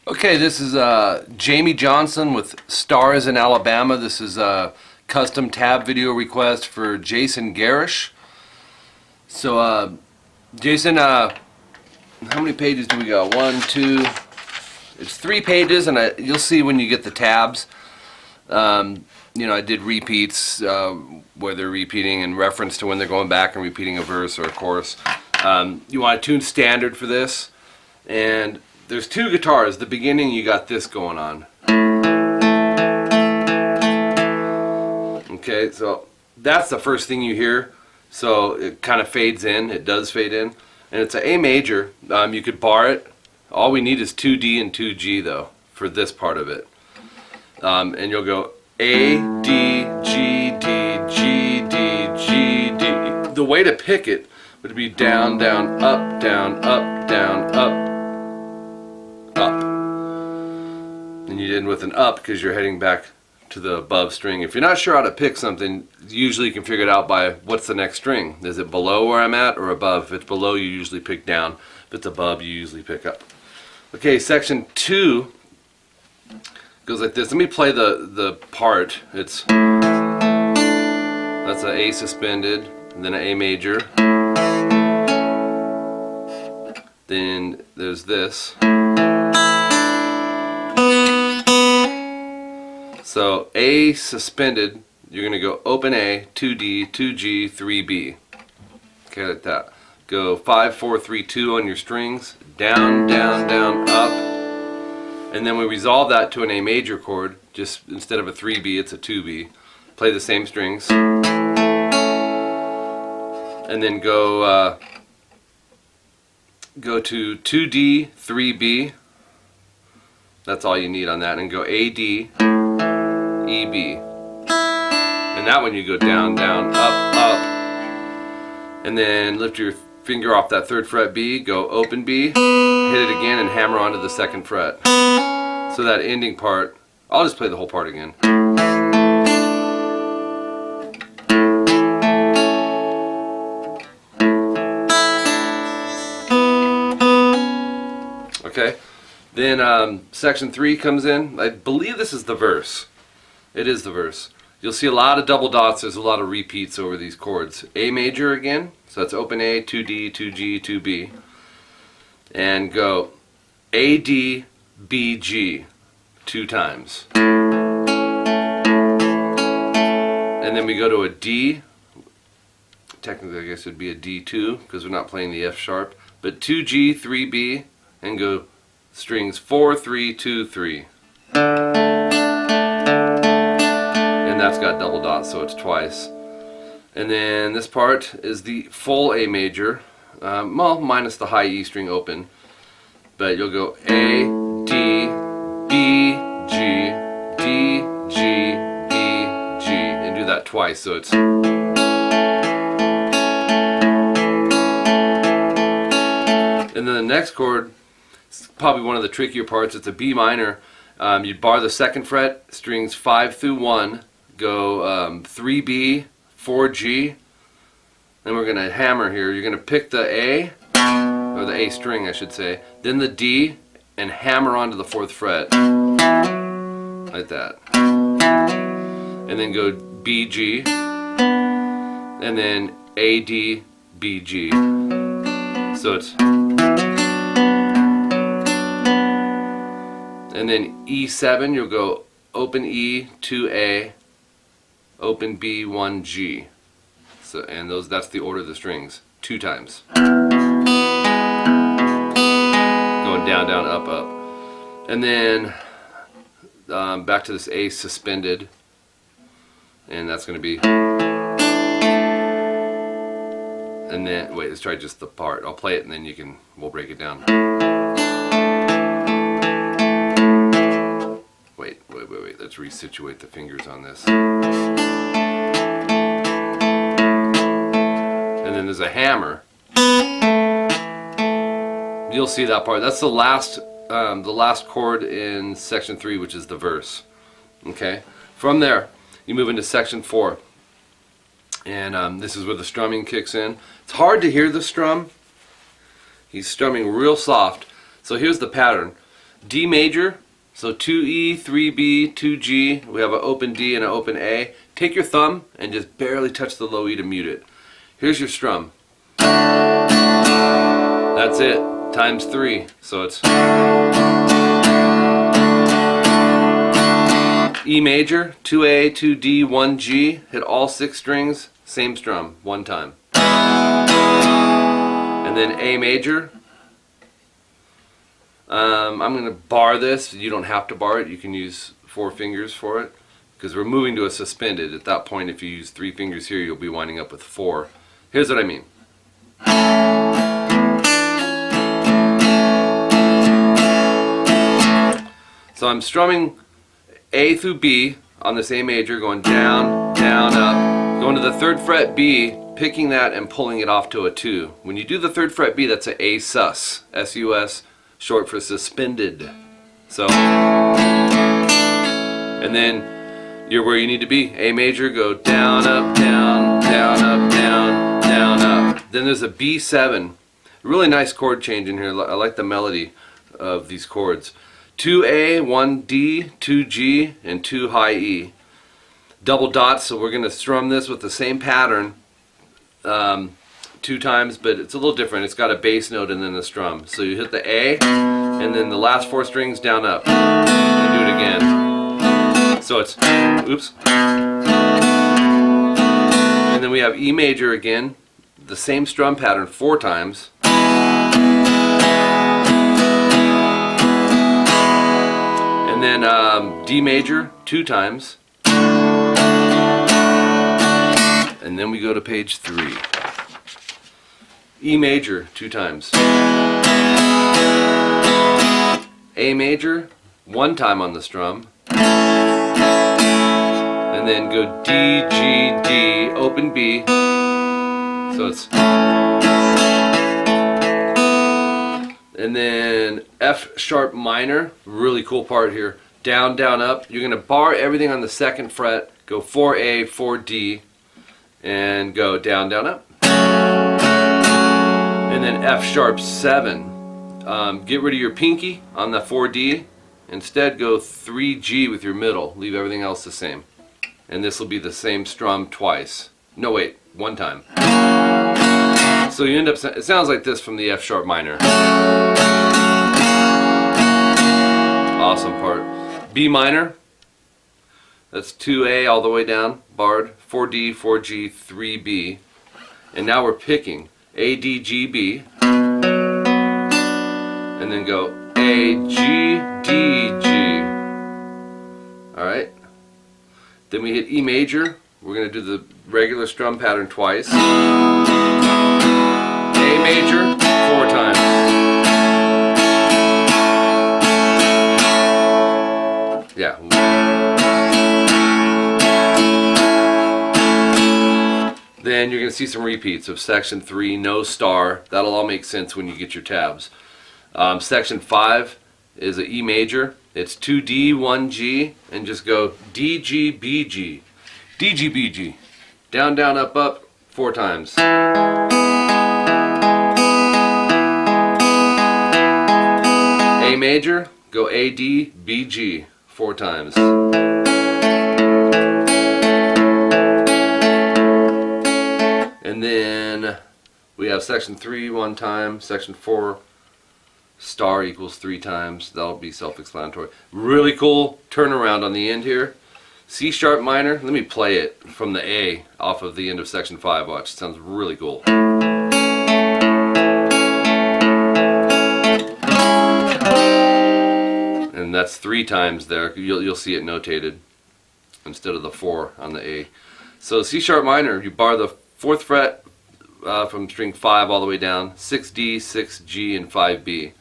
Okay, this is Jamey Johnson with Stars in Alabama. This is a custom tab video request for Jason Garish. So, Jason, how many pages do we got? One, two, it's 3 pages, and you'll see when you get the tabs. You know, I did repeats where they're repeating in reference to when they're going back and repeating a verse or a chorus. You want to tune standard for this, and there's 2 guitars. The beginning, you got this going on. Okay, so that's the first thing you hear. So it kind of fades in. It does fade in, and it's an A major. You could bar it. All we need is 2D and 2G though for this part of it. And you'll go A, D, G, D, G, D, G, D. The way to pick it would be down, down, up, down, up, down, up, up. And you end with an up because you're heading back to the above string. If you're not sure how to pick something, usually you can figure it out by what's the next string. Is it below where I'm at or above? If it's below, you usually pick down. If it's above, you usually pick up. Okay, section 2 goes like this. Let me play the part. That's an A suspended, and then an A major. Then there's this. So A suspended, you're going to go open A, 2D, 2G, 3B. Okay, like that. Go 5, 4, 3, 2 on your strings. Down, down, down, up. And then we resolve that to an A major chord. Just instead of a 3B, it's a 2B. Play the same strings. And then go to 2D, 3B. That's all you need on that. And go A, D, E, B. And that one you go down, down, up, up. And then lift your finger off that 3rd fret B, go open B, hit it again and hammer onto the 2nd fret. So that ending part, I'll just play the whole part again. Okay, then section 3 comes in. I believe this is the verse. It is the verse. You'll see a lot of double dots. There's a lot of repeats over these chords. A major again, so that's open A, 2D, 2G, 2B. And go A, D, B, G 2 times. And then we go to a D. Technically, I guess it would be a D2 because we're not playing the F sharp. But 2G, 3B, and go strings 4, 3, 2, 3. And that's got double dots, so it's twice. And then this part is the full A major, well, minus the high E string open. But you'll go A, D, B, G, D, G, B, G, and do that twice, so it's. And then the next chord is probably one of the trickier parts. It's a B minor. You bar the 2nd fret, strings 5 through 1, go 3B, 4G, then we're going to hammer here. You're going to pick the A, or the A string I should say, then the D, and hammer onto the 4th fret, like that. And then go B, G, and then A, D, B, G. So it's. And then E7, you'll go open E, 2A, open B, 1G. So, and that's the order of the strings, 2 times. Going down, down, up, up. And then back to this A suspended, and that's going to be. And then wait, let's try just the part. I'll play it, and then we'll break it down. Wait. Let's resituate the fingers on this. And then there's a hammer. You'll see that part. That's the last chord in section 3, which is the verse. Okay. From there, you move into section 4, and this is where the strumming kicks in. It's hard to hear the strum. He's strumming real soft. So here's the pattern. D major, so 2E, 3B, 2G, we have an open D and an open A. Take your thumb and just barely touch the low E to mute it. Here's your strum. That's it, times 3. So it's E major, 2A, 2D, 1G, hit all 6 strings, same strum, one time. And then A major, I'm going to bar this. You don't have to bar it, you can use 4 fingers for it, because we're moving to a suspended. At that point, if you use 3 fingers here, you'll be winding up with 4. Here's what I mean. So I'm strumming A through B on this A major, going down, down, up, going to the 3rd fret B, picking that and pulling it off to a 2. When you do the 3rd fret B, that's an A sus, S-U-S, short for suspended. So, and then you're where you need to be. A major, go down, up, down, down, up, down, down, up. Then there's a B7. Really nice chord change in here. I like the melody of these chords. 2A, 1D, 2G, and 2 high E. Double dots, so we're going to strum this with the same pattern 2 times, but it's a little different. It's got a bass note and then the strum. So you hit the A, and then the last 4 strings down, up, and do it again. So it's, oops. And then we have E major again, the same strum pattern 4 times. And then D major 2 times. And then we go to page 3. E major 2 times. A major 1 time on the strum. And then go D, G, D, open B. So it's, and then F sharp minor, really cool part here. Down, down, up. You're going to bar everything on the 2nd fret, go 4A, 4D, and go down, down, up. And then F sharp 7. Get rid of your pinky on the 4D. Instead go 3G with your middle. Leave everything else the same. And this will be the same strum twice. No, wait, 1 time. So you end up, it sounds like this from the F sharp minor. Awesome part. B minor, that's 2A all the way down, barred, 4D, 4G, 3B. And now we're picking A, D, G, B. And then go A, G, D, G. Alright. Then we hit E major. We're going to do the regular strum pattern twice. A major 4 times. Yeah. Then you're going to see some repeats of section 3, no star. That'll all make sense when you get your tabs. Section 5 is an E major. It's 2D, 1G, and just go D, G, B, G. D, G, B, G. Down, down, up, up 4 times. A major, go A, D, B, G 4 times. And then we have section 3 1 time, section 4 star equals 3 times. That'll be self-explanatory. Really cool turnaround on the end here. C sharp minor, let me play it from the A off of the end of section 5. Watch, it sounds really cool. And that's 3 times there. You'll see it notated instead of the 4 on the A. So C sharp minor, you bar the 4th fret from string 5 all the way down, 6D, 6G, and 5B.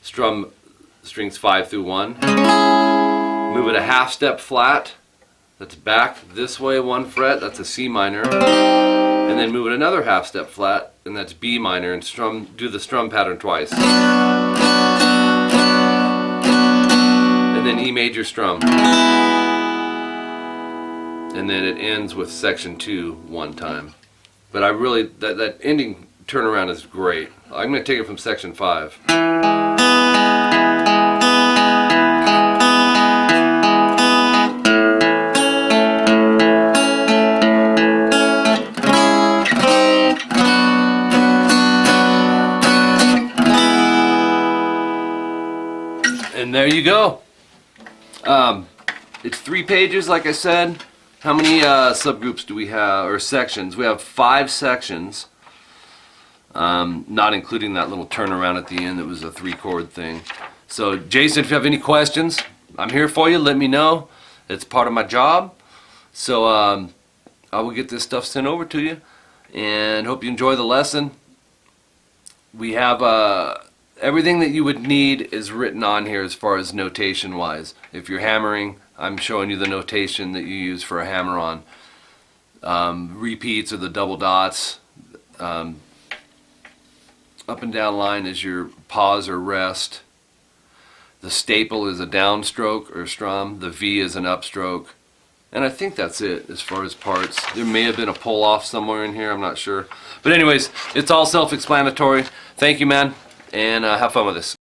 Strum strings 5 through 1. Move it a half step flat. That's back this way 1 fret. That's a C minor. And then move it another half step flat, and that's B minor. And do the strum pattern twice. And then E major strum. And then it ends with section 2 1 time. But I really, that ending turnaround is great. I'm going to take it from section 5. And there you go. It's 3 pages, like I said. How many subgroups do we have, or sections? We have 5 sections, not including that little turnaround at the end that was a 3-chord thing. So, Jason, if you have any questions, I'm here for you. Let me know. It's part of my job. So, I will get this stuff sent over to you, and hope you enjoy the lesson. We have everything that you would need is written on here as far as notation wise. If you're hammering, I'm showing you the notation that you use for a hammer-on. Repeats are the double dots. Up and down line is your pause or rest. The staple is a downstroke or strum. The V is an upstroke. And I think that's it as far as parts. There may have been a pull-off somewhere in here, I'm not sure. But anyways, it's all self-explanatory. Thank you, man, and have fun with this.